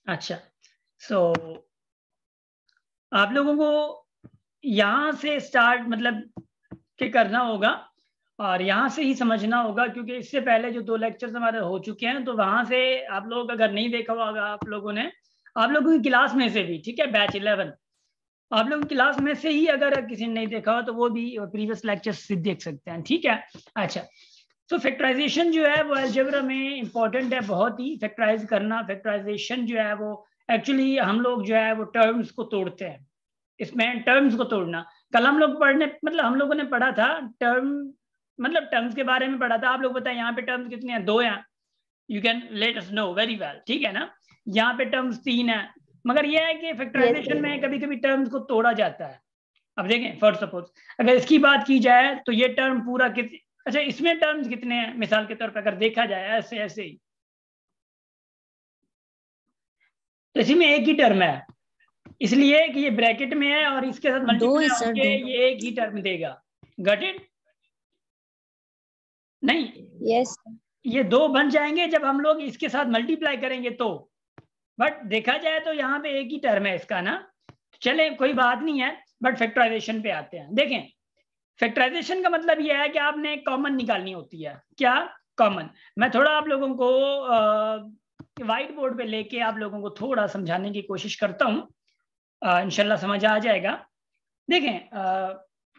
अच्छा, सो आप लोगों को यहाँ से स्टार्ट मतलब के करना होगा और यहाँ से ही समझना होगा, क्योंकि इससे पहले जो 2 लेक्चर्स हमारे हो चुके हैं, तो वहां से आप लोग अगर नहीं देखा होगा आप लोगों ने, आप लोगों की क्लास में से भी, ठीक है, बैच 11 आप लोगों की क्लास में से ही अगर किसी ने नहीं देखा हो तो वो भी प्रीवियस लेक्चर्स देख सकते हैं, ठीक है। अच्छा, तो फैक्टराइजेशन जो है वो अलजेब्रा में इंपॉर्टेंट है बहुत ही, फैक्टराइज करना। फैक्टराइजेशन जो है वो एक्चुअली हम लोग जो है वो टर्म्स को तोड़ते हैं, इसमें टर्म्स को तोड़ना। कल हम लोग पढ़ने मतलब हम लोगों ने पढ़ा था टर्म, मतलब टर्म्स के बारे में पढ़ा था। आप लोग बताएं यहाँ पे टर्म्स कितने हैं? 2 हैं। You can let us know very well, ठीक है ना। यहाँ पे टर्म्स 3 है, मगर यह है कि फैक्टराइजेशन में कभी कभी टर्म्स को तोड़ा जाता है। अब देखें, फॉर सपोज अगर इसकी बात की जाए तो ये टर्म पूरा अच्छा, इसमें टर्म्स कितने हैं मिसाल के तौर पर अगर देखा जाए ऐसे ऐसे ही, तो इसी में एक ही टर्म है, इसलिए कि ये ब्रैकेट में है और इसके साथ मल्टीप्लाई होके ये एक ही टर्म देगा। Got it? नहीं, यस, ये 2 बन जाएंगे जब हम लोग इसके साथ मल्टीप्लाई करेंगे तो, बट देखा जाए तो यहाँ पे एक ही टर्म है इसका ना। चले कोई बात नहीं है, बट फैक्टराइजेशन पे आते हैं। देखें, फैक्टराइजेशन का मतलब यह है कि आपने कॉमन निकालनी होती है। क्या कॉमन? मैं थोड़ा आप लोगों को व्हाइट बोर्ड पे लेके आप लोगों को थोड़ा समझाने की कोशिश करता हूँ, इंशाल्लाह समझ आ जाएगा। देखें,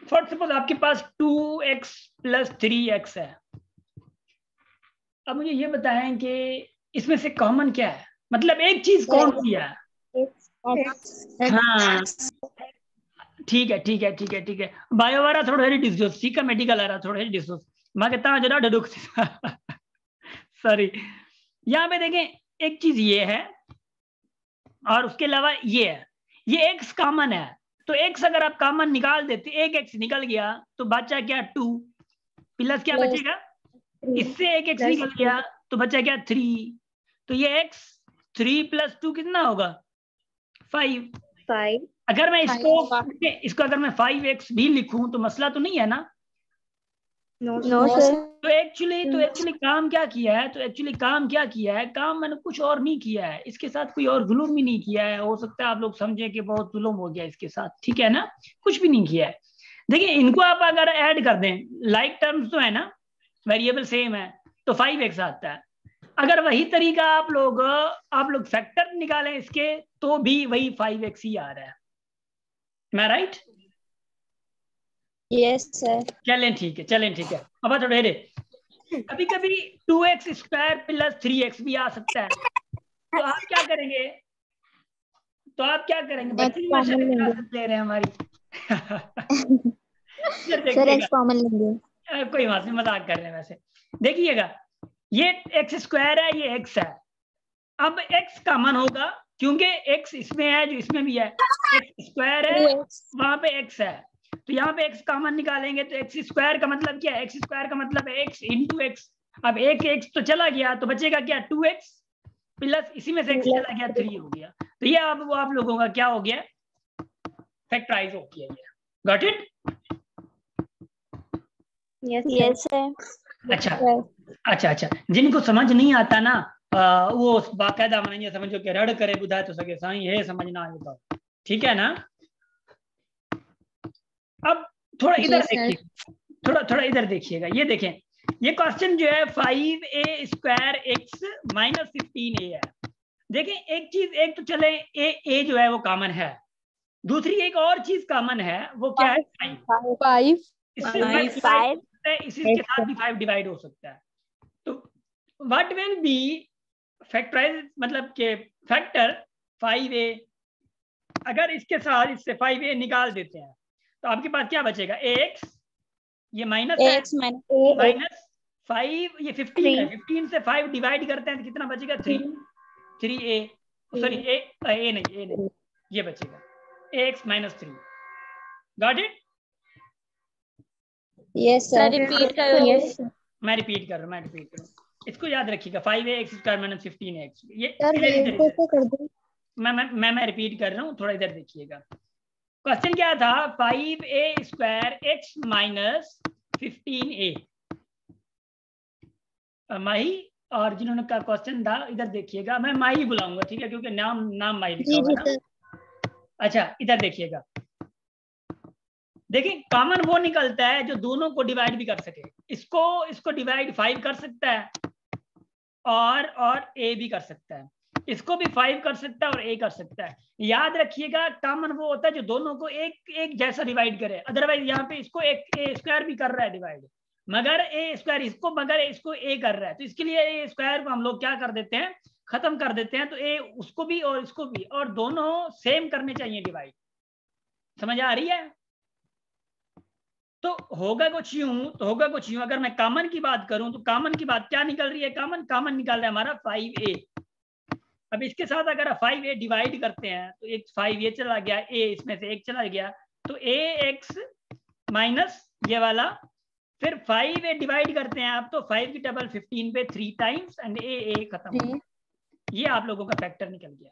फॉर सपोज आपके पास 2x + 3x है। अब मुझे ये बताएं कि इसमें से कॉमन क्या है, मतलब एक चीज कौन सी है? हाँ, ठीक है ठीक है ठीक है ठीक है। बायो वाला थोड़ा सा डिस्कस, ठीक है, मेडिकल आ रहा थोड़ा सा डिस्कस। मैं कहता हूँ जरा डुक सॉरी। यहाँ पे देखें एक चीज ये है और उसके अलावा ये है, ये एक्स कॉमन है। तो एक्स अगर आप कॉमन निकाल देते, एक एक्स निकल गया तो बचा क्या? 2 प्लस क्या बचेगा? इससे एक एक्स निकल गया तो बचा क्या? 3। तो ये एक्स 3 + 2 कितना होगा? 5। अगर मैं इसको अगर मैं 5x भी लिखूं तो मसला तो नहीं है ना? No sir. तो एक्चुअली काम क्या किया है? काम मैंने कुछ और नहीं किया है, इसके साथ कोई और जुल्म भी नहीं किया है। हो सकता है आप लोग समझे कि बहुत जुल्म हो गया इसके साथ, ठीक है ना, कुछ भी नहीं किया है। देखिए, इनको आप अगर ऐड कर दें, लाइक टर्म्स तो है ना, वेरिएबल सेम है, तो 5x आता है। अगर वही तरीका आप लोग फैक्टर निकालें इसके, तो भी वही 5x ही आ रहा है। मैं राइट? Yes sir. चलें ठीक है। अब थोड़े कभी कभी 2x² + 3x भी आ सकता है। तो आप क्या करेंगे? बच्चे भी माशाल्लाह क्लासेस ले रहे हैं हमारी इधर सर देखिएगा, एक्स कॉमन लेंगे। कोई बात नहीं, मजाक कर रहे हैं वैसे। देखिएगा, ये x² है, ये x है। अब x कॉमन होगा क्योंकि x इसमें है जो इसमें भी है, x² है, वहां पे x है, तो यहाँ पे x कॉमन निकालेंगे तो x² का मतलब क्या है? x² का मतलब है x × x। अब एक x तो चला गया तो बचेगा क्या? 2x प्लस इसी में से x चला गया, 3 हो गया। तो ये अब आप लोगों का क्या हो गया? फैक्टराइज हो गया ये। Got it? Yes sir. अच्छा, जिनको समझ नहीं आता ना, वो बाकायदा मानिए समझो कि रड़ करे बुधा तो सके साईं, ये समझना है बताओ, ठीक है ना। अब थोड़ा इधर देखिए, थोड़ा इधर देखिएगा, ये देखें, ये क्वेश्चन जो है 5a² x - 15a है। देखें एक चीज, एक तो चले ए जो है वो कॉमन है, दूसरी एक और चीज कॉमन है, वो क्या है? 5। इसी के साथ भी 5 डिवाइड हो सकता है। तो व्हाट विल बी फैक्टराइज, मतलब के फैक्टर 5a। अगर इसके साथ इससे 5a निकाल देते हैं तो आपके पास क्या बचेगा? ax, ये माइनस है, -5, ये 15 है, 15 से 5 डिवाइड करते हैं तो कितना बचेगा? 3a, सॉरी a नहीं, ये बचेगा ax - 3। Got it? Yes sir. Repeat करो। मैं रिपीट कर रहा हूँ, इसको याद रखिएगा, 5a² - 15x। ये कर दो। मैं रिपीट कर रहा हूँ, थोड़ा इधर देखिएगा। क्वेश्चन क्या था? 5a² x - 15a। माही और जिन्होंने का क्वेश्चन था इधर देखिएगा, मैं माई बुलाऊंगा, ठीक है, क्योंकि नाम माई लिखा हुआ है ना। अच्छा इधर देखिएगा, देखिए कॉमन वो निकलता है जो दोनों को डिवाइड भी कर सके। इसको डिवाइड 5 कर सकता है और ए भी कर सकता है, इसको भी 5 कर सकता है और ए कर सकता है। याद रखिएगा कॉमन वो होता है जो दोनों को एक जैसा डिवाइड करे। अदरवाइज यहाँ पे इसको एक ए स्क्वायर भी कर रहा है डिवाइड, मगर ए स्क्वायर इसको ए कर रहा है, तो इसके लिए ए स्क्वायर को हम लोग क्या कर देते हैं, खत्म कर देते हैं। तो ए उसको भी और इसको भी, और दोनों सेम करने चाहिए डिवाइड। समझ आ रही है? तो होगा कुछ यूं, अगर मैं कॉमन की बात करूं तो कॉमन की बात क्या निकल रही है, कॉमन निकल रहा है हमारा 5a। अब इसके साथ अगर 5a डिवाइड करते हैं तो एक 5a चला गया, a इसमें से एक चला गया, तो ax माइनस ये वाला, फिर 5a डिवाइड करते हैं आप तो 5 की टेबल 15 पे 3 टाइम्स एंड a खत्म। ये आप लोगों का फैक्टर निकल गया।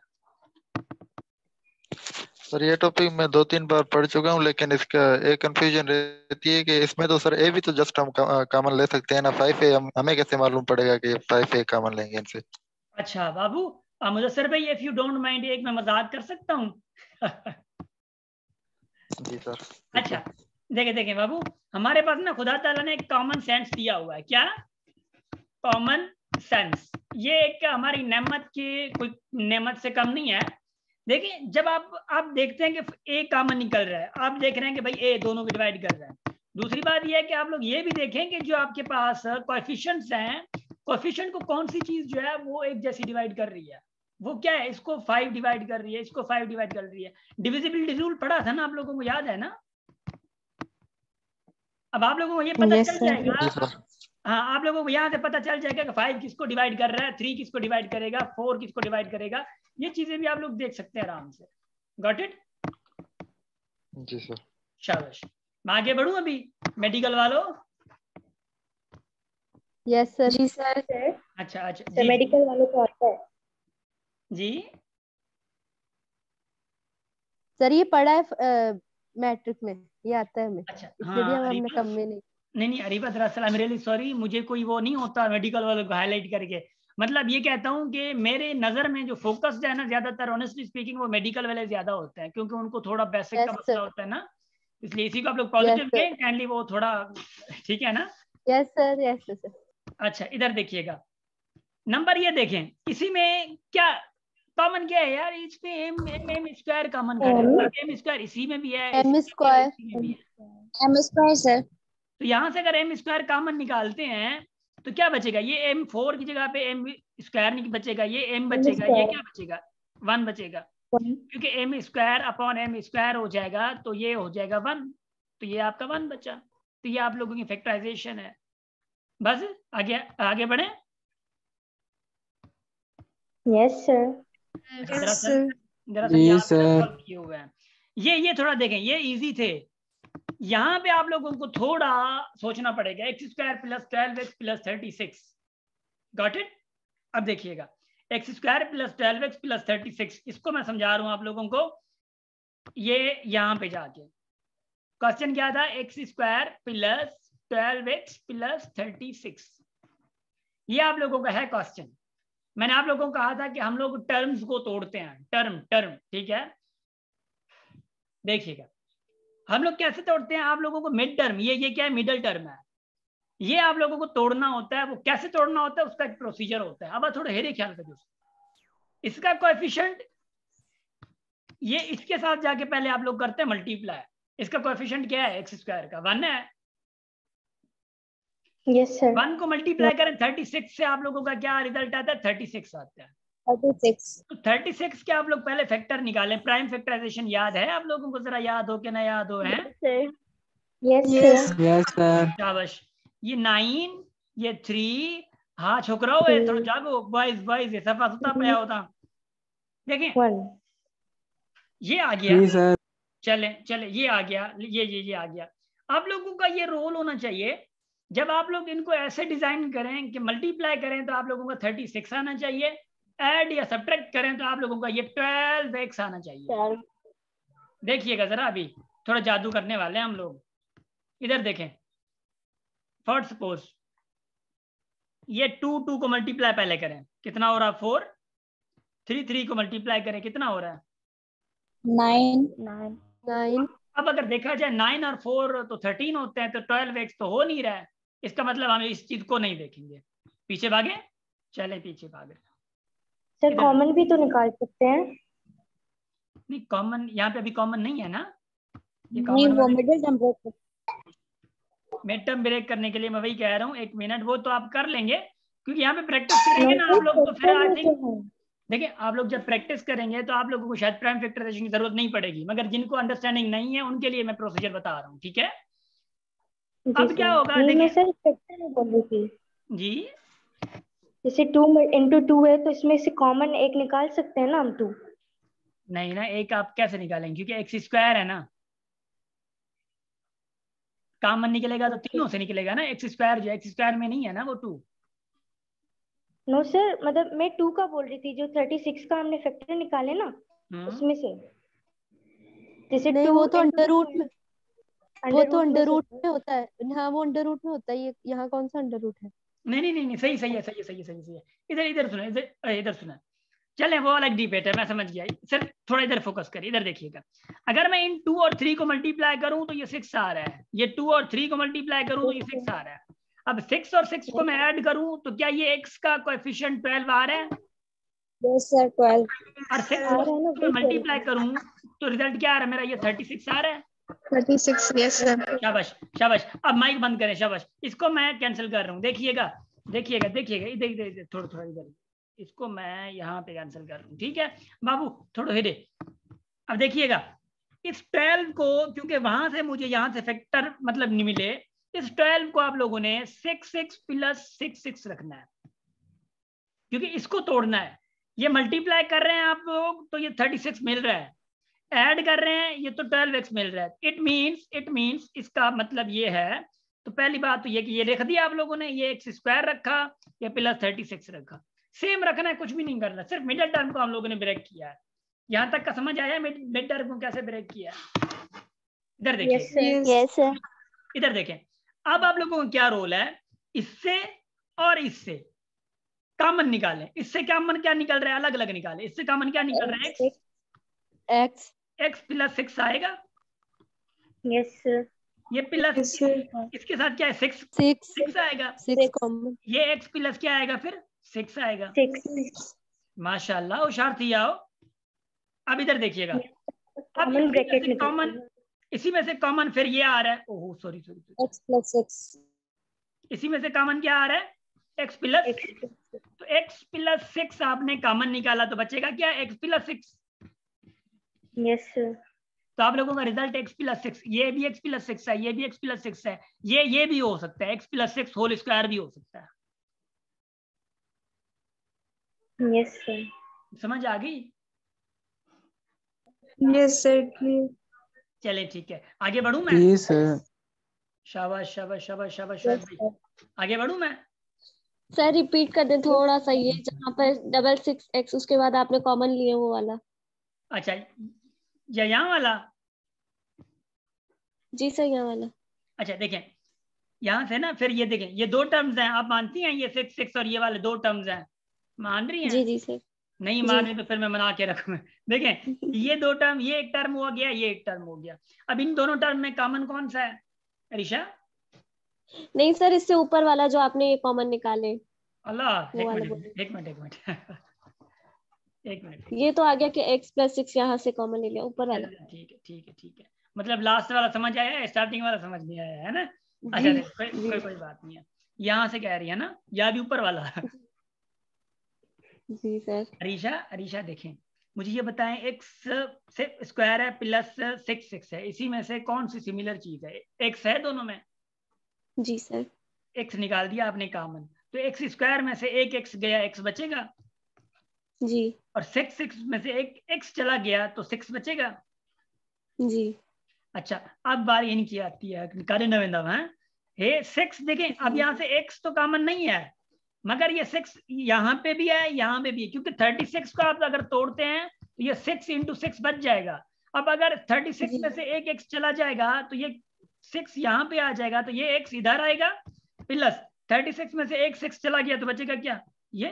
सर ये टॉपिक मैं 2-3 बार पढ़ चुका हूँ, लेकिन इसका एक कंफ्यूजन रहती है कि इसमें तो सर ए भी तो जस्ट हम कॉमन ले सकते हैं ना, 5a हमें कैसे मालूम पड़ेगा कि 5a कॉमन लेंगे इनसे? अच्छा बाबू, मुदस्सिर भाई इफ यू डोंट माइंड एक मैं मजाक कर सकता हूँ? जी सर। अच्छा देखे बाबू, हमारे पास ना खुदा ताला ने एक कॉमन सेंस दिया हुआ है। क्या कॉमन सेंस? ये एक हमारी नेमत की कोई नेमत से कम नहीं है। देखिए जब आप देखते हैं कि ए कॉमन निकल रहा है, आप देख रहे हैं कि भाई ए दोनों को डिवाइड कर रहा है। दूसरी बात यह है कि आप लोग ये भी देखें कि जो आपके पास कोएफिशिएंट्स हैं, कोएफिशिएंट को कौन सी चीज जो है वो एक जैसी डिवाइड कर रही है, वो क्या है, इसको 5 डिवाइड कर रही है, इसको 5 डिवाइड कर रही है। डिविजिबिलिटी रूल पढ़ा था ना आप लोगों को, याद है ना? अब आप लोगों को ये पता चल जाएगा, हाँ आप लोगों को यहाँ से पता चल जाएगा कि 5 किसको डिवाइड कर रहा है, 3 किसको डिवाइड करेगा, 4 किसको डिवाइड करेगा। ये चीजें भी आप लोग देख सकते हैं आराम से। Got it? जी सर। शाबाश। मैं आगे बढ़ूं अभी? मेडिकल वालों? Yes sir. जी सर। अच्छा जी, मेडिकल वालों को आता है जी सर, ये पढ़ा है मैट्रिक में, ये आता है हमें। अच्छा इसलिए भी हमने कम में नहीं अरीबा दरअसल आई एम रियली सॉरी, मुझे कोई वो नहीं होता मेडिकल वालों को हाईलाइट करके। मतलब ये कहता हूँ कि मेरे नजर में जो फोकस है ना ज्यादातर ऑनेस्टली स्पीकिंग वो मेडिकल वाले ज्यादा होते हैं, क्योंकि उनको थोड़ा बेसिक का मसला होता है ना, इसलिए इसी को आप लोग पॉजिटिव लें काइंडली, वो थोड़ा ठीक है ना? Yes sir, yes sir. अच्छा इधर देखिएगा, नंबर ये देखें, इसी में क्या कॉमन क्या है यार, इसमें एम स्क्वायर कॉमन कर रहे हैं, एम स्क्वायर इसी में भी है, एम स्क्वायर सर। तो यहाँ से अगर एम स्क्वायर कॉमन निकालते हैं तो क्या बचेगा, ये m4 की जगह पे एम स्क्वायर नहीं बचेगा, ये m बचेगा, ये क्या बचेगा, 1 बचेगा, क्योंकि M square upon M square हो जाएगा तो ये हो जाएगा 1, तो ये आपका 1 बचा। तो ये आप लोगों की फैक्टराइजेशन है। बस आगे बढ़े। Yes sir. दरअसल यहाँ पे सॉल्व किए हुए हैं ये थोड़ा देखें, ये इजी थे। यहाँ पे आप लोगों को थोड़ा सोचना पड़ेगा, x² + 12x + 36। Got it? अब देखिएगा x² + 12x + 36, इसको मैं समझा रहा हूं आप लोगों को। ये यहां पे जाके क्वेश्चन क्या था, x² + 12x + 36, ये आप लोगों का है क्वेश्चन। मैंने आप लोगों को कहा था कि हम लोग टर्म्स को तोड़ते हैं, टर्म, ठीक है? देखिएगा हम लोग कैसे तोड़ते हैं, आप लोगों को मिड टर्म, ये क्या है, मिडल टर्म है, ये आप लोगों को तोड़ना होता है। वो कैसे तोड़ना होता है उसका एक प्रोसीजर होता है। अब थोड़ा हेरे ख्याल करिए, इसका कोएफिशिएंट ये इसके साथ जाके पहले आप लोग करते हैं मल्टीप्लाई। इसका कोएफिशिएंट क्या है, x² का 1 है। Yes sir. 1 को मल्टीप्लाई करें 36 से, आप लोगों का क्या रिजल्ट आता है, 36 आता है। 36। तो 36 के आप लोग पहले फैक्टर निकालें। प्राइम फैक्टराइजेशन याद है आप लोगों को, जरा याद हो कि ना याद हो? है यस सर। शाबाश। ये 9, ये 3, हाँ छोकरा हो थोड़ा जागो, बॉयज ये सफा सुता पाया होता। देखें 1। ये आ गया, चले ये आ गया, ये आ गया। आप लोगों का ये रोल होना चाहिए, जब आप लोग इनको ऐसे डिजाइन करें कि मल्टीप्लाई करें तो आप लोगों का 36 आना चाहिए, ऐड या सब्ट्रैक्ट करें तो आप लोगों का ये 12x आना चाहिए। देखिएगा जरा, अभी थोड़ा जादू करने वाले हैं हम लोग। इधर देखें, फॉर सपोज ये 2 को मल्टीप्लाई पहले करें, कितना हो रहा है 4, 3 को मल्टीप्लाई करें कितना हो रहा है 9 अब अगर देखा जाए 9 और 4 तो 13 होते हैं, तो 12x तो हो नहीं रहा है। इसका मतलब हम इस चीज को नहीं देखेंगे, पीछे भागे, चले पीछे भागे। सर कॉमन भी तो निकाल सकते हैं। नहीं कॉमन यहाँ पे अभी कॉमन नहीं है ना, ये नहीं, वो common middle term break. Mid term break करने के लिए मैं वही कह रहा हूँ, 1 मिनट, वो तो आप कर लेंगे क्योंकि यहाँ पे प्रैक्टिस करेंगे ना आप लोग, तो फिर आई थिंक देखिए आप लोग जब प्रैक्टिस करेंगे तो आप लोगों को शायद प्राइम फैक्टराइजेशन की जरूरत नहीं पड़ेगी, मगर जिनको अंडरस्टैंडिंग नहीं है उनके लिए मैं प्रोसीजर बता रहा हूँ, ठीक है। अब क्या होगा नहीं, मैं देखिए सर फैक्टर में बोल रही थी। जी, जैसे 2 × 2 है तो इसमें से कॉमन एक निकाल सकते हैं ना हम 2। नहीं ना, एक आप कैसे निकालेंगे, क्योंकि x स्क्वायर है ना, कॉमन निकलेगा तो तीनों से निकलेगा ना, x स्क्वायर जो x स्क्वायर में नहीं है ना वो 2। नो सर, मतलब मैं 2 का बोल रही थी, जो 36 का हमने फैक्टर निकाले ना उसमें से। जैसे नहीं 2 वो तो × अंडर रूट में, वो तो अंडर रूट से। में होता है। हाँ वो अंडर रूट में होता है, ये यहाँ कौन सा अंडर रूट है। नहीं, सही सही है, सही है, सही है, सही है, सही है। इधर सुना, इधर सुना, चले वो अलग डिबेट है, मैं समझ गया सर, थोड़ा इधर फोकस करिए, इधर देखिएगा। अगर मैं इन 2 और 3 को मल्टीप्लाई करूं तो ये 6 आ रहा है, ये 2 और 3 को मल्टीप्लाई करूं तो ये 6 आ रहा है। अब 6 और 6 को मैं ऐड करूं तो क्या ये x का कोएफिशिएंट 12 आ रहा है? यस सर, 12 और 6 को मल्टीप्लाई करूं तो रिजल्ट क्या आ रहा है मेरा, ये 36 आ रहा है। 36, यस सर। शाबाश शाबाश, अब माइक बंद करें, शाबाश। इसको मैं कैंसिल कर रहा हूँ, देखिएगा देखिएगा देखिएगा, इधर थोड़ा थोड़ा इधर, इसको मैं यहाँ पे कैंसिल कर रहा हूँ, ठीक है बाबू, थोड़ा हिडे। अब देखिएगा इस 12 को, क्योंकि वहां से मुझे यहाँ से फैक्टर मतलब नहीं मिले, इस 12 को आप लोगों ने 6 + 6 रखना है, क्योंकि इसको तोड़ना है। ये मल्टीप्लाई कर रहे हैं आप लोग तो ये 36 मिल रहा है, ऐड कर रहे हैं ये तो 12x मिल रहा है। इट मीन्स इसका मतलब ये है, तो पहली बात तो ये कि ये लिख दिया आप लोगों ने, ये x स्क्वायर रखा, ये +36 रखा, सेम रखना है, कुछ भी नहीं करना, सिर्फ मिडिल टर्म को हम लोगों ने ब्रेक किया है। यहां तक का समझ आया मिड टर्म को कैसे ब्रेक किया है? इधर देखिए, यस सर। इधर देखें, अब आप लोगों को क्या रोल है, इससे और इससे कॉमन निकालें। इससे कॉमन क्या निकल रहा है, अलग अलग निकालें। इससे कॉमन क्या निकल रहा है, x + 6 आएगा। Yes sir. ये प्लस इसके साथ क्या है, 6 आएगा। 6 कॉमन, ये x प्लस क्या आएगा फिर, 6 आएगा। 6 माशाल्लाह होशियार थी आओ। अब इधर देखिएगा, अब कॉमन ब्रैकेट में कॉमन, इसी में से कॉमन फिर ये आ रहा है, ओहो सॉरी, x + 6, इसी में से कॉमन क्या आ रहा है, x प्लस। तो x + 6 आपने कॉमन निकाला तो बचेगा क्या, x + 6। Yes sir. तो आप लोगों का रिजल्ट x + 6, ये भी x + 6 है, ये भी x + 6 है, ये भी हो सकता है, x + 6 होल स्क्वायर भी हो सकता है। Yes sir. समझ आ गई? Yes sir. चले ठीक है, आगे बढ़ूं मैं? Yes sir. शाबाश शाबाश शाबाश शाबाश शाबाश भाई, आगे बढ़ूं मैं? सर रिपीट कर दें थोड़ा सा, ये जहाँ पर 6x उसके बाद आपने कॉमन लिए वो वाला। अच्छा, या यहाँ वाला? जी सर, यहाँ वाला। अच्छा देखें, यहाँ से ना फिर ये देखें, ये 2 टर्म्स हैं, आप मानती हैं ये 6 और ये वाले 2 टर्म्स हैं, मान रही हैं? जी जी सर। नहीं मान रही तो फिर मैं मना के रखूँ। देखें ये 2 टर्म, ये एक टर्म हो गया, ये एक टर्म हो गया। अब इन दोनों टर्म में कॉमन कौन सा है रिशा? नहीं सर, इससे ऊपर वाला जो आपने ये कॉमन निकाले। अल्लाह, वो वाला एक मिनट एक मिनट, ये तो आ गया कि x + 6 यहाँ से कॉमन ले लिया, ऊपर वाला। ठीक है, मतलब लास्ट वाला समझ आया, स्टार्टिंग वाला समझ नहीं आया है ना? अच्छा कोई बात नहीं है, यहाँ से कह रही है ना, या भी ऊपर वाला? जी सर। अरीशा देखें, मुझे ये बताएं, x से स्क्वायर है + 6 है, इसी में से कौन सी सिमिलर चीज है, x है दोनों में? जी सर। x निकाल दिया आपने कॉमन, तो x स्क्वायर में से एक x गया, x बचेगा। जी। और 6 में से एक x चला गया तो 6 बचेगा। जी। अच्छा, अब बारी इनकी आती है, निकाले नवेंदा है, हे 6 देखें, अब यहाँ से x तो कॉमन नहीं है, मगर ये 6 यहाँ पे भी है, यहाँ पे भी है, क्योंकि 36 को आप अगर तोड़ते हैं तो ये 6 × 6 बच जाएगा। अब अगर 36 में से एक x चला जाएगा तो ये 6 यहाँ पे आ जाएगा, तो ये x इधर आएगा प्लस 36 में से एक 6 चला गया तो बचेगा क्या, ये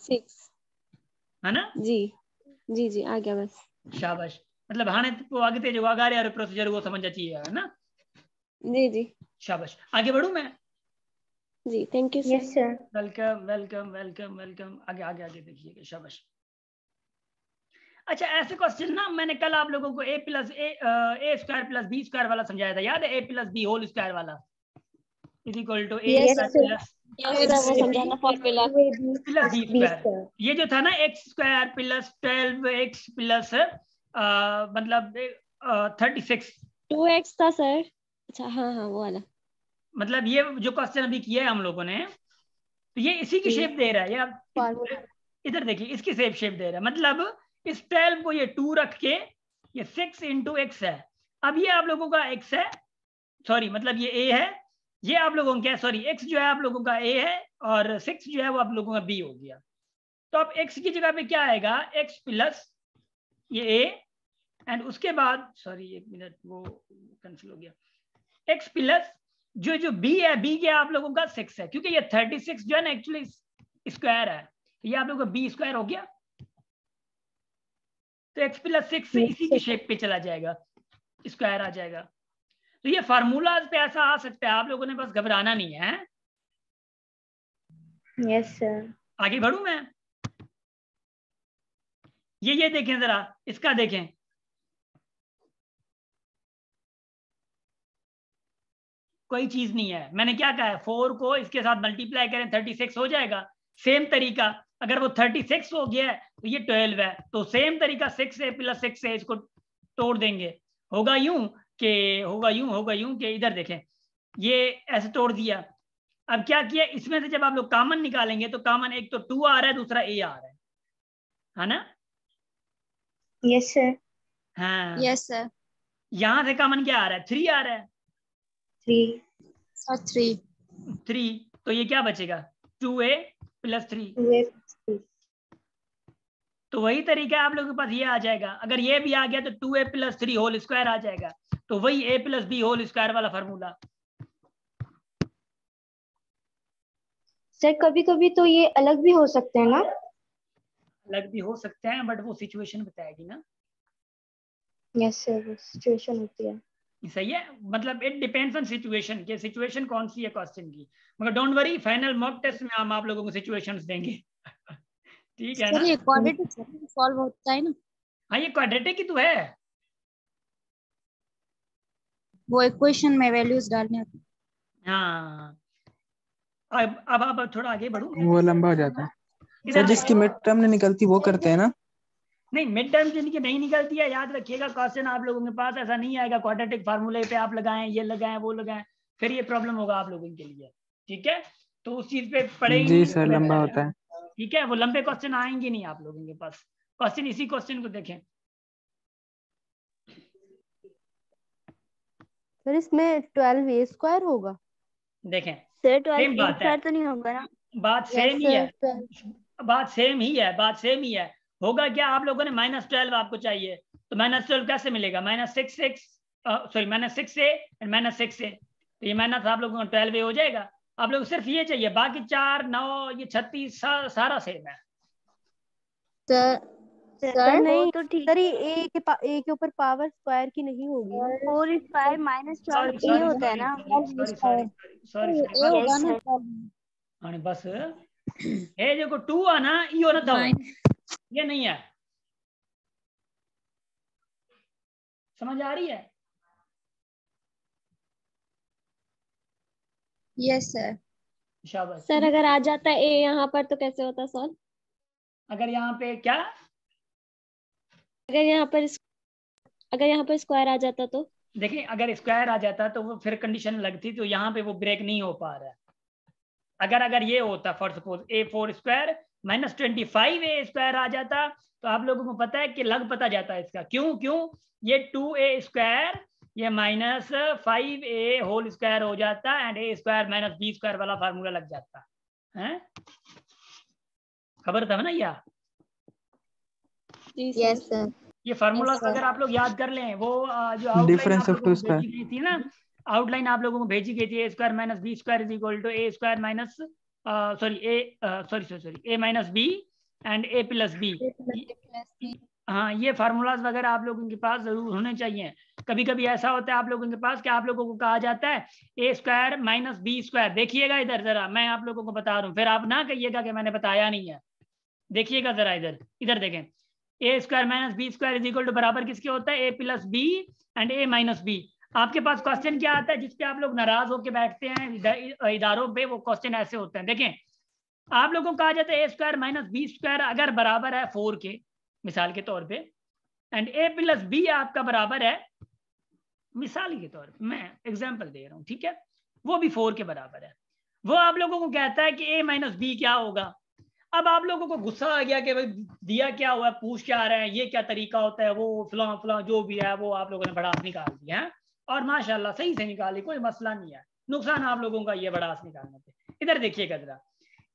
6 है ना। जी जी जी आ गया बस। शाबाश, मतलब हाणे तो आगे ते जो आगारे यार प्रोसीजर वो समझना चाहिए है ना। जी जी शाबाश, आगे बढ़ूं मैं। जी thank you yes sir. Sir. Welcome welcome welcome welcome, आगे आगे आगे देखिएगा। शाबाश। अच्छा, ऐसे क्वेश्चन ना मैंने कल आप लोगों को A square plus B square वाला समझाया था, याद है, ए प्लस बी होल स्क्वायर वाला is equal to A yes square sir. Plus वो समझाना formula. Plus B B square. Square. ये जो था ना x square plus 12x plus मतलब 36, 2x था सर। अच्छा हाँ हाँ वो वाला। मतलब ये जो क्वेश्चन अभी किया है हम लोगों ने, तो ये इसी की जी। शेप दे रहा है। ये आप फार्मूला इधर देखिए, इसकी शेप दे रहा है। मतलब इस 12 को ये 2 रख के ये 6 इंटू एक्स है। अब ये आप लोगों का x है, सॉरी मतलब ये a है, ये आप लोगों का क्या, सॉरी x जो है आप लोगों का a है और 6 जो है वो आप लोगों का b हो गया। तो अब x की जगह पे क्या आएगा, x प्लस ये a एंड उसके बाद, सॉरी एक मिनट वो कैंसिल हो गया, x प्लस जो b है, b क्या आप लोगों का 6 है, क्योंकि ये 36 जो है ना एक्चुअली स्क्वायर है, तो ये आप लोगों का b स्क्वायर हो गया। तो x प्लस 6 से इसी की शेप पे चला जाएगा, स्क्वायर आ जाएगा। तो ये फार्मूला पे ऐसा आ सकता है, आप लोगों ने बस घबराना नहीं है। Yes sir. आगे बढ़ूं मैं। ये देखें जरा, इसका देखें, कोई चीज नहीं है। मैंने क्या कहा है, 4 को इसके साथ मल्टीप्लाई करें 36 हो जाएगा। सेम तरीका, अगर वो 36 हो गया है तो ये 12 है, तो सेम तरीका 6 है प्लस 6 है, इसको तोड़ देंगे। होगा यूं कि इधर देखें, ये ऐसे तोड़ दिया। अब क्या किया, इसमें से जब आप लोग कॉमन निकालेंगे तो कॉमन एक तो 2 आ रहा है, दूसरा a आ रहा है ना। Yes sir. हाँ, यस सर। यहां से कॉमन क्या आ रहा है, 3 आ रहा है। 3। सर 3। 3, तो ये क्या बचेगा, 2a प्लस 3। 2a। तो वही तरीका है, आप लोगों के पास ये आ जाएगा। अगर ये भी आ गया तो 2a प्लस 3 होल स्क्वायर आ जाएगा। तो वही a plus B whole square वाला फार्मूला। सर कभी कभी तो ये अलग भी हो सकते हैं ना। अलग भी हो सकते हैं, बट वो सिचुएशन बताएगी ना। यस सर, वो सिचुएशन होती है। सही है, मतलब इट डिपेंड्स ऑन सिचुएशन, कि सिचुएशन कौन सी है क्वेश्चन की। मगर don't worry, final mock test में हम आप लोगों को सिचुएशंस देंगे। ठीक है ना। सर ये क्वाड्रेटिक सॉल्व होता है ना। हाँ, ये क्वाड्रेटिक ही तो है। वो इक्वेशन में वैल्यूज डालने होते हैं। हाँ, अब आप थोड़ा आगे बढ़ो। वो लंबा हो जाता है इधर सर, जिसकी मिड टर्म नहीं निकलती वो करते हैं ना। नहीं, मिड टर्म जिनकी नहीं निकलती है, याद रखिएगा क्वेश्चन आप लोगों के पास ऐसा नहीं आएगा क्वाड्रेटिक फार्मूले पे आप लगाएं, ये लगाएं, वो लगाएं, फिर ये प्रॉब्लम होगा आप लोगों के लिए। ठीक है, तो उस चीज पे पड़ेगी जी नहीं सर, लंबा होता है। ठीक है, वो लंबे क्वेश्चन आएंगे नहीं आप लोगों के पास। क्वेश्चन इसी क्वेश्चन को देखें। सर इसमें 12a स्क्वायर होगा। देखें, सर सेम 12 बात है, स्क्वायर तो नहीं होगा ना। बात सेम ही है, बात सेम ही है। होगा क्या, आप लोगों ने -12 आपको चाहिए, तो -12 कैसे मिलेगा, -6 से एंड -6 से, तो ये माइनस आप लोगों को 12 हो जाएगा। आप लोग सिर्फ ये चाहिए, बाकी 4 9 ये 36 सारा सेम है। सर नहीं तो ठीक सर, ये a के ऊपर पावर स्क्वायर की नहीं होगी ना। 4 स्क्वायर -12 सॉरी ये होता है ना। सॉरी हाँ बस ये जो 2 आना यो ना था, ये नहीं है। समझ आ रही है। Yes sir. शाबाश। सर अगर आ जाता है ए यहाँ पर तो कैसे होता सर। अगर यहाँ पे क्या, अगर यहाँ पर स्क्वायर आ जाता तो। देखिए अगर स्क्वायर आ जाता तो वो फिर कंडीशन लगती, तो यहाँ पे वो ब्रेक नहीं हो पा रहा है। अगर ये होता for suppose a4 square -25a square आ जाता, तो आप लोगों को पता है कि लग पता जाता है इसका, क्यों ये 2a स्क्वायर ये -5a होल स्क्वायर हो जाता and a square -b square वाला फार्मूला लग जाता है। खबर था ना या। Yes sir. ये फार्मूला Yes, sir. अगर आप लोग याद कर लें, वो जो आउटलाइन डिफरेंस आप ऑफ लोगों टू को स्क्वायर। भेजी गई थी ना, आउटलाइन आप लोगों को भेजी गई थी, a square minus b square is equal to a square minus a minus b and a plus b. हाँ, ये फार्मूलाज वगैरह आप लोगों के पास जरूर होने चाहिए। कभी कभी ऐसा होता है आप लोगों के पास कि आप लोगों को कहा जाता है ए स्क्वायर माइनस बी स्क्वायर। देखिएगा इधर जरा, मैं आप लोगों को बता रहा हूँ, फिर आप ना कहिएगा कि मैंने बताया नहीं है। देखिएगा जरा इधर, इधर देखें, a square minus b square is equal to बराबर किसके होता है, ए plus b and a minus b. आपके पास क्वेश्चन क्या आता है जिसपे आप लोग नाराज होकर बैठते हैं इदारों पे, वो क्वेश्चन ऐसे होते हैं। देखें, आप लोगों को कहा जाता है ए स्क्वायर माइनस बी स्क्वायर अगर बराबर है 4 के, मिसाल के तौर पे, एंड ए प्लस बी आपका बराबर है, मिसाल के तौर पे मैं एग्जांपल दे रहा हूं, ठीक है, वो भी 4 के बराबर है। वो आप लोगों को कहता है कि ए माइनस बी क्या होगा। अब आप लोगों को गुस्सा आ गया कि भाई दिया क्या हुआ है, पूछ क्या रहे हैं, ये क्या तरीका होता है, वो फलां फलां जो भी है वो आप लोगों ने भड़ास निकाल दिया है, और माशाल्लाह सही से निकाली, कोई मसला नहीं है। नुकसान आप लोगों का ये भड़ास निकालने पे। इधर देखिएगा जरा,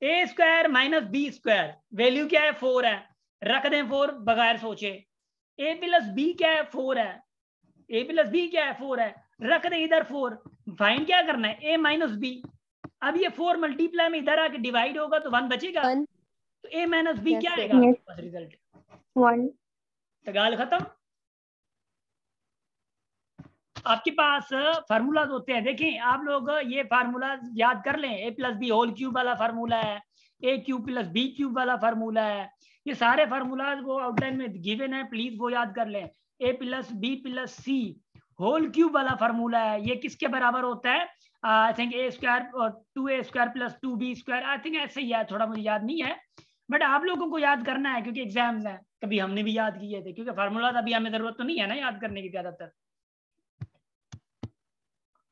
a square minus b square value क्या है, 4 है, रख दें 4 बगैर सोचे। ए प्लस बी क्या है, 4 है, ए प्लस बी क्या है, 4 है, रख दें इधर 4। फाइंड क्या करना है, ए माइनस बी। अब ये 4 मल्टीप्लाई में इधर आके डिवाइड होगा तो 1 बचेगा, तो ए माइनस बी क्या आएगा आपके पास रिजल्ट, 1। तो गाल खत्म। आपके पास फार्मूलाज होते हैं, देखें आप लोग ये फार्मूला याद कर लें, ए प्लस बी होल क्यूब वाला फार्मूला है, ए क्यूब प्लस बी क्यूब वाला फार्मूला है, ये सारे फार्मूलाज वो आउटलाइन में गिवन है, प्लीज वो याद कर लें। ए प्लस बी प्लस सी होल क्यूब वाला फार्मूला है, ये किसके बराबर होता है, आई थिंक ए स्क्वायर और 2a square plus 2b square, I think ऐसे ही है, थोड़ा मुझे याद नहीं है, बट आप लोगों को याद करना है क्योंकि एग्जाम्स हैं। कभी हमने भी याद किए थे, क्योंकि फार्मूला अभी हमें जरूरत तो नहीं है ना याद करने की ज्यादातर।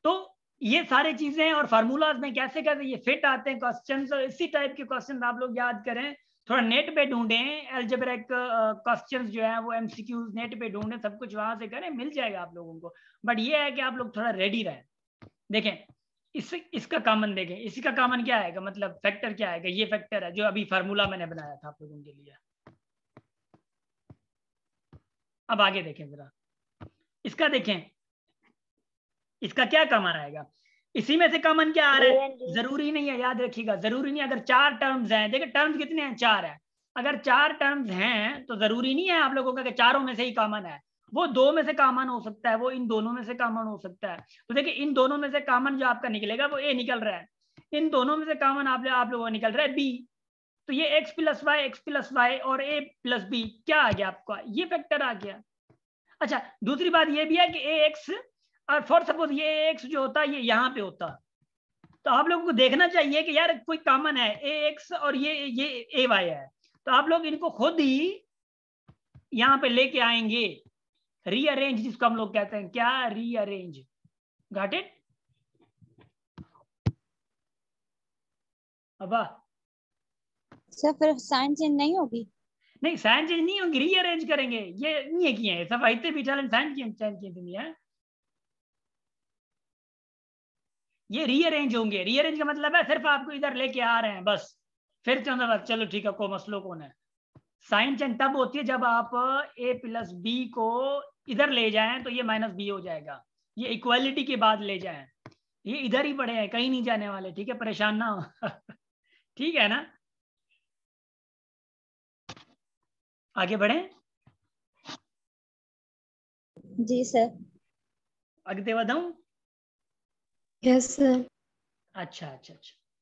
तो ये सारी चीजें और फार्मूलाज में कैसे कैसे ये फिट आते हैं क्वेश्चंस, और इसी टाइप के क्वेश्चंस आप लोग याद करें, थोड़ा नेट पे ढूंढें, अलजेब्रिक क्वेश्चंस जो है वो एमसीक्यूज नेट पे ढूंढें, सब कुछ वहां से करें, मिल जाएगा आप लोगों को। बट ये है कि आप लोग थोड़ा रेडी रहें। देखें इसका कॉमन देखें, इसी का कॉमन क्या आएगा, मतलब फैक्टर क्या आएगा, ये फैक्टर है जो अभी फार्मूला मैंने बनाया था आप लोगों के लिए। अब आगे देखें जरा, इसका देखें, इसका क्या कॉमन आएगा, इसी में से कॉमन क्या आ रहा है, जरूरी नहीं है, याद रखिएगा जरूरी नहीं। अगर 4 टर्म्स हैं, देखिए टर्म्स कितने हैं, 4 है, अगर 4 टर्म्स हैं तो जरूरी नहीं है आप लोगों का कि चारों में से ही कॉमन है, वो 2 में से कॉमन हो सकता है, वो इन दोनों में से कॉमन हो सकता है। तो देखिए इन दोनों में से कॉमन जो आपका निकलेगा वो ए निकल रहा है, इन दोनों में से कॉमन आप लोगों को निकल रहा है बी, तो ये x प्लस वाई और a प्लस बी क्या आ गया आपका, ये फैक्टर आ गया। अच्छा, दूसरी बात ये भी है कि ए एक्स, और फॉर सपोज ये एक्स जो होता है ये यहाँ पे होता, तो आप लोगों को देखना चाहिए कि यार कोई कॉमन है ए एक्स और ये ए वाई है, तो आप लोग इनको खुद ही यहाँ पे लेके आएंगे, रीअरेंज जिसको हम लोग कहते हैं, क्या रीअरेंज, गॉट इट। अब सर फिर साइन चेंज नहीं होगी, नहीं साइन चेंज नहीं होगी, रीअरेंज करेंगे, ये नहीं है किए हैं सब आइते बिठा साइन चेंज नहीं है, ये रीअरेंज होंगे। रीअरेंज का मतलब है सिर्फ आपको इधर लेके आ रहे हैं बस, फिर चलो ठीक है, को मसलो कौन है। साइन चेंज तब होती है जब आप ए प्लस बी को इधर ले जाएं तो ये माइनस बी हो जाएगा, ये इक्वालिटी के बाद ले जाएं, ये इधर ही पड़े हैं कहीं नहीं जाने वाले, ठीक है, परेशान ना हो ठीक है ना, आगे बढ़े। जी सर। आगे बढ़ाऊं, यस सर। अच्छा,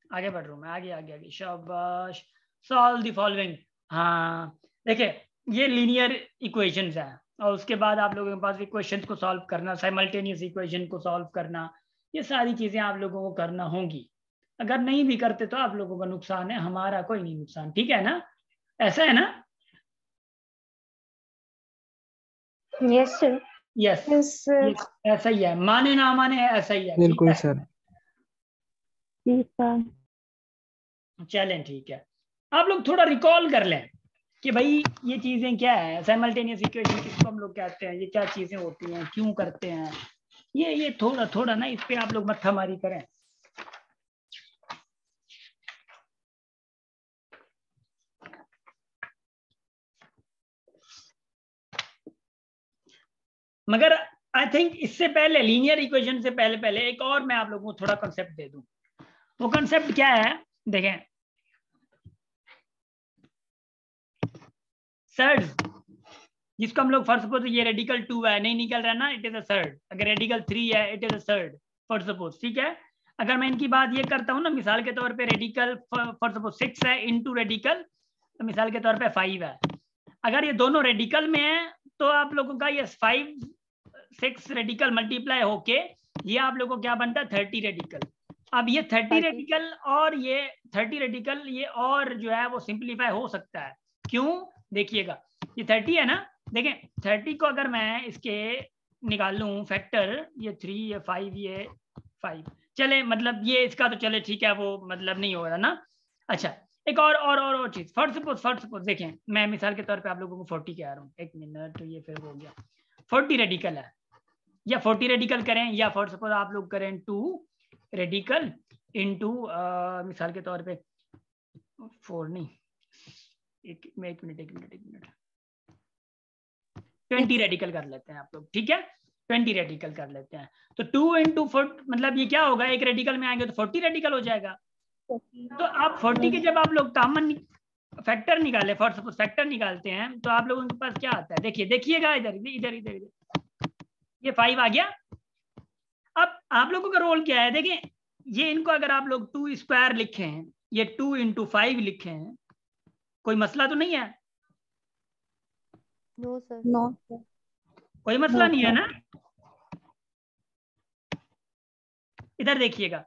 आगे बढ़ रहा हूँ मैं, आगे शाबाश। सॉल्व द फॉलोइंग, हाँ देखिए ये लीनियर इक्वेशंस है, और उसके बाद आप लोगों के पास इक्वेशंस को सॉल्व करना, साइमल्टेनियस इक्वेशन को सॉल्व करना, ये सारी चीजें आप लोगों को करना होंगी। अगर नहीं भी करते तो आप लोगों का नुकसान है, हमारा कोई नहीं नुकसान, ठीक है ना, ऐसा है ना। Yes sir. यस ऐसा ही है, माने ना माने ऐसा ही है, बिल्कुल सर। चलें ठीक है, आप लोग थोड़ा रिकॉल कर लें कि भाई ये चीजें क्या है, साइमल्टेनियस इक्वेशन किसको हम लोग कहते हैं, ये क्या चीजें होती हैं, क्यों करते हैं, ये थोड़ा ना इस पे आप लोग मत्थामारी करें। मगर आई थिंक इससे पहले लीनियर इक्वेशन से पहले एक और मैं आप लोगों को थोड़ा कॉन्सेप्ट दे दूं। वो कॉन्सेप्ट क्या है, देखें, सर्ड जिसको हम लोग फॉर सपोज ये रेडिकल 2 है, नहीं निकल रहा ना, इट इज अ सर्ड। अगर रेडिकल 3 है, it is a surd for suppose, ठीक है। अगर मैं इनकी बात ये करता हूँ ना, मिसाल के तौर पे रेडिकल फॉर सपोज 6 है इनटू रेडिकल, तो मिसाल के तौर पे 5 है। अगर ये दोनों रेडिकल में है तो आप लोगों का ये 5 6 रेडिकल मल्टीप्लाई होके ये आप लोगों को क्या बनता है, 30 रेडिकल। अब ये 30 रेडिकल और ये 30 रेडिकल ये और जो है वो सिंप्लीफाई हो सकता है। क्यों, देखिएगा, ये 30 है ना, देखें 30 को अगर मैं इसके निकाल लूं फैक्टर, ये 3 ये 5 ये 5, चले मतलब ये इसका तो चले ठीक है, वो मतलब नहीं हो रहा ना। अच्छा, एक और चीज, फर्स्ट सपोज देखें, मैं मिसाल के तौर पे आप लोगों को 40 कह रहा हूँ, एक मिनट, तो ये फिर हो गया 40 रेडिकल है, या 40 रेडिकल करें, या फर्स्ट सपोज आप लोग करें 2 रेडिकल इनटू मिसाल के तौर पे 4 नहीं, एक मिनट 20 रेडिकल कर लेते हैं आप लोग, ठीक है, 20 रेडिकल कर लेते हैं। तो 2 इंटू 4 मतलब ये क्या होगा, एक रेडिकल में आएंगे तो 40 रेडिकल हो जाएगा। तो आप 40 के जब आप लोग कॉमन फैक्टर निकाले, फॉर सपोज फैक्टर निकालते हैं, तो आप लोगों के पास क्या आता है, देखिएगा इधर ये 5 आ गया। अब आप लोगों का रोल क्या है, देखिए ये इनको अगर आप लोग 2 स्क्वायर लिखे हैं, ये 2 इंटू 5 लिखे हैं, कोई मसला तो नहीं है? नो सर, नो कोई मसला नहीं है ना। इधर देखिएगा,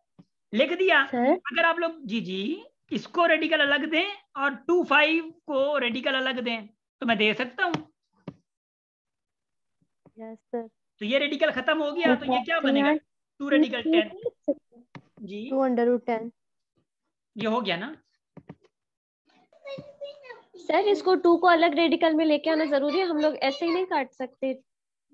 लिख दिया। सर अगर आप लोग जी इसको रेडिकल अलग दें और 2 5 को रेडिकल अलग दें तो मैं दे सकता हूं। यस सर, तो ये रेडिकल खत्म हो गया, तो ये क्या बनेगा, 2 रेडिकल 10 जी, 2/10। ये हो गया ना। सर इसको 2 को अलग रेडिकल में लेके आना जरूरी है, हम लोग ऐसे ही नहीं काट सकते?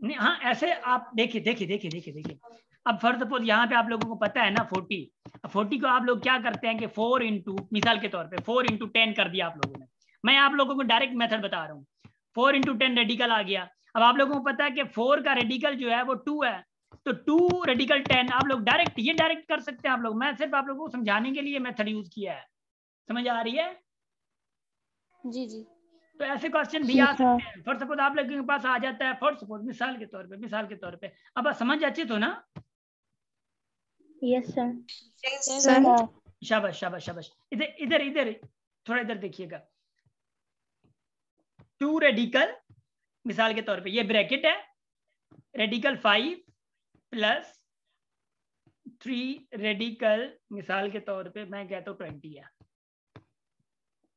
नहीं, हाँ ऐसे आप देखिए। अब फर्स्ट सपोज यहाँ पे आप लोगों को पता है ना 40 को आप लोग क्या करते हैं कि 4 इंटू, मिसाल के तौर पे 4 इंटू 10 कर दिया आप लोगों ने। मैं आप लोगों को डायरेक्ट मेथड बता रहा हूँ, 4 इंटू 10 रेडिकल आ गया। अब आप लोगों को पता है कि 4 का रेडिकल जो है वो 2 है, तो 2 रेडिकल 10 आप लोग डायरेक्ट कर सकते हैं आप लोग। मैं सिर्फ आप लोगों को समझाने के लिए मेथड यूज किया है, समझ आ रही है? जी जी। तो ऐसे क्वेश्चन भी आ सकते हैं। फॉर सपोज आप लोगों के पास आ जाता है, फॉर सपोज मिसाल के तौर पे अब समझ अच्छे तो ना। Yes sir. शाबाश। इधर थोड़ा इधर देखिएगा। 2 रेडिकल मिसाल के तौर पे ये ब्रैकेट है, रेडिकल 5 प्लस 3 रेडिकल मिसाल के तौर पे मैं कहता हूँ 20 है।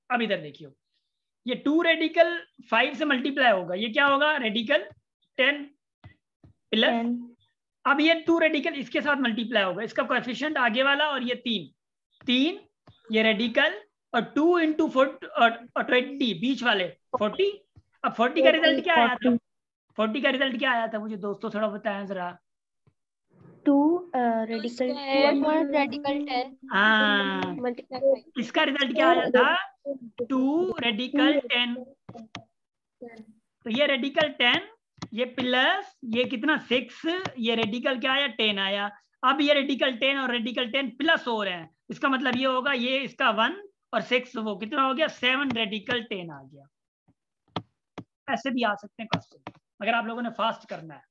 अब इधर देखियो, ये 2 रेडिकल 5 से मल्टीप्लाई होगा, ये क्या होगा, रेडिकल 10 प्लस, अब ये 2 रेडिकल इसके साथ मल्टीप्लाई होगा, इसका कोएफिशिएंट आगे वाला, और ये 3 ये रेडिकल, और 2 इंटू 4 और 20 बीच वाले 40। अब 40 का रिजल्ट क्या आया था, 40 का रिजल्ट क्या आया था मुझे दोस्तों थोड़ा बताएं जरा। 2 रेडिकल 10 हाँ, इसका रिजल्ट क्या आया था, 2 रेडिकल 10। तो ये रेडिकल 10 ये प्लस ये कितना 6, ये रेडिकल क्या आया 10 आया। अब ये रेडिकल 10 और रेडिकल 10 प्लस हो रहे हैं, इसका मतलब ये होगा ये इसका 1 और 6 वो कितना हो गया 7 रेडिकल 10 आ गया। ऐसे भी आ सकते हैं क्वेश्चन अगर आप लोगों ने फास्ट करना है।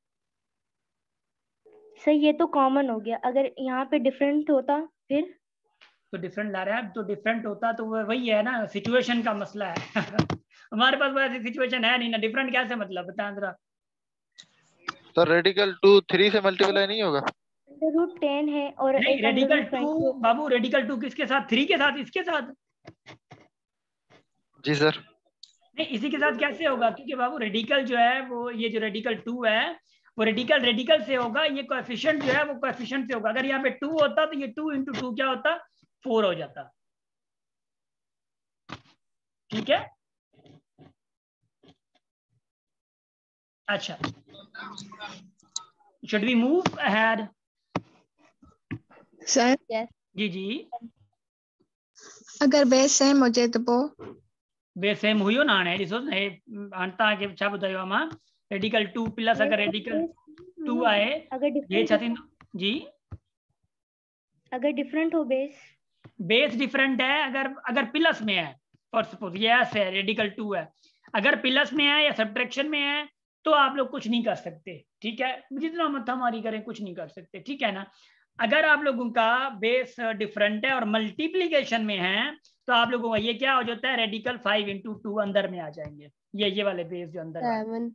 सर ये तो कॉमन हो गया, अगर यहाँ पे डिफरेंट होता फिर तो डिफरेंट ला रहा है, तो डिफरेंट होता तो वही है ना, सिचुएशन का मसला है हमारे पास वैसी सिचुएशन है नहीं ना, डिफरेंट कैसे मतलब बताएं जरा। तो रेडिकल 2 3 से मल्टीप्लाई नहीं होगा, √10 है और नहीं, एक रेडिकल √20 2 बाबू, रेडिकल 2 किसके साथ, 3 के साथ, इसके साथ। जी सर। नहीं, इसी के साथ कैसे होगा, क्योंकि बाबू रेडिकल जो है वो ये जो रेडिकल 2 है वो रेडिकल से होगा, ये कोएफिशिएंट जो है वो कोएफिशिएंट से होगा। अगर यहाँ पे 2 होता तो ये 2 इंटू 2 क्या होता 4 हो जाता, ठीक है। अच्छा, should we move ahead sir? जी अगर बेस सेम हो जाए तो वो बेस सेम हुई हो ना, ने ॾिसो ने अंता के छा ॿुधायो मां, रेडिकल 2 प्लस अगर रेडिकल 2 आए, अगर ये डिफरेंट छाती जी, अगर डिफरेंट हो बेस डिफरेंट है, अगर प्लस में है, फॉर सपोज ये ऐसे है, रेडिकल 2 है, अगर प्लस में है या सब्ट्रैक्शन में है तो आप लोग कुछ नहीं कर सकते, ठीक है, जितना माथामारी करें कुछ नहीं कर सकते, ठीक है ना। अगर आप लोगों का बेस डिफरेंट है और मल्टीप्लीकेशन में है तो आप लोगों का ये क्या हो जाता है, रेडिकल 5 × 2 अंदर में आ जाएंगे, ये वाले बेस जो अंदर है,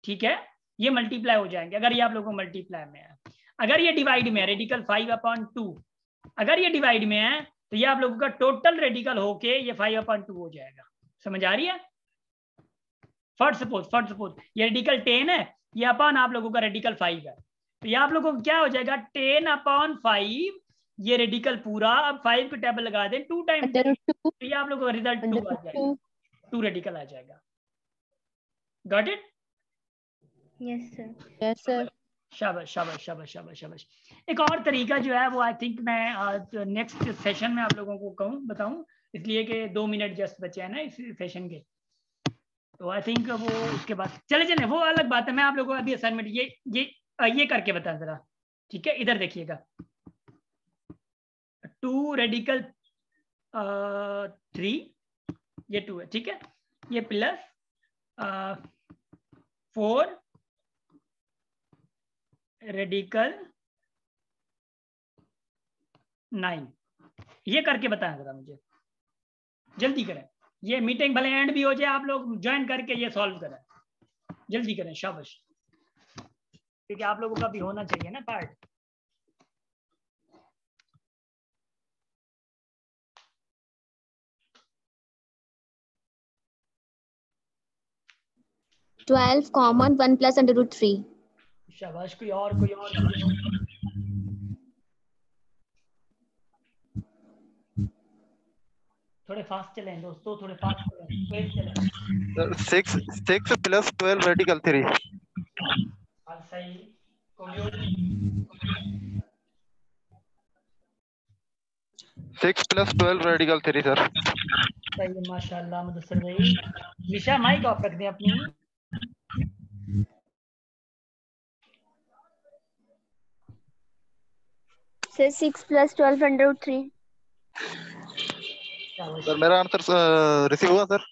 ठीक है, ये मल्टीप्लाई हो जाएंगे अगर ये आप लोगों को मल्टीप्लाई में है। अगर ये डिवाइड में है, रेडिकल 5/2, अगर ये डिवाइड में है तो ये आप लोगों का टोटल रेडिकल होके ये 5/2 हो जाएगा, समझ आ रही है। फॉर सपोज ये रेडिकल 10 है, ये अपन आप लोगों का रेडिकल 5 है, तो ये आप लोगों को क्या हो जाएगा 10/5, ये रेडिकल पूरा, अब 5 को टेबल लगा दें 2 टाइम्स, तो ये आप लोगों का रिजल्ट 2 आ जाएगा, 2 रेडिकल आ जाएगा। Got it? Yes sir. शाबाश शाबाश शाबाश शाबाश शाबाश। एक और तरीका जो है वो आई थिंक मैं नेक्स्ट सेशन में आप लोगों को बताऊं, इसलिए कि 2 मिनट जस्ट बचे हैं ना इस सेशन के, तो आई थिंक वो उसके बाद चले वो अलग बात है। मैं आप लोगों को अभी असाइनमेंट ये करके बताऊं जरा, ठीक है, इधर देखिएगा, 2 रेडिकल 3, ये 2 है, ठीक है, ये प्लस 4 रेडिकल 9, ये करके बताएं जरा मुझे, जल्दी करें, ये मीटिंग भले एंड भी हो जाए, आप लोग ज्वाइन करके ये सॉल्व करें, जल्दी करें, शाबाश, क्योंकि आप लोगों का भी होना चाहिए ना पार्ट। Twelve common 1 + √3। शाबाश, कोई और थोड़े फास्ट चलें दोस्तों, थोड़े फास्ट चलें। 6 + 12 रेडिकल 3। सही, 6 + 12 रेडिकल 3 सर। सही, माशाल्लाह मुदस्सिर भाई। निशा माइक ऑफ रख दें अपनी। सर 6 + 12 √3। सर मेरा आंसर रिसीव हुआ सर?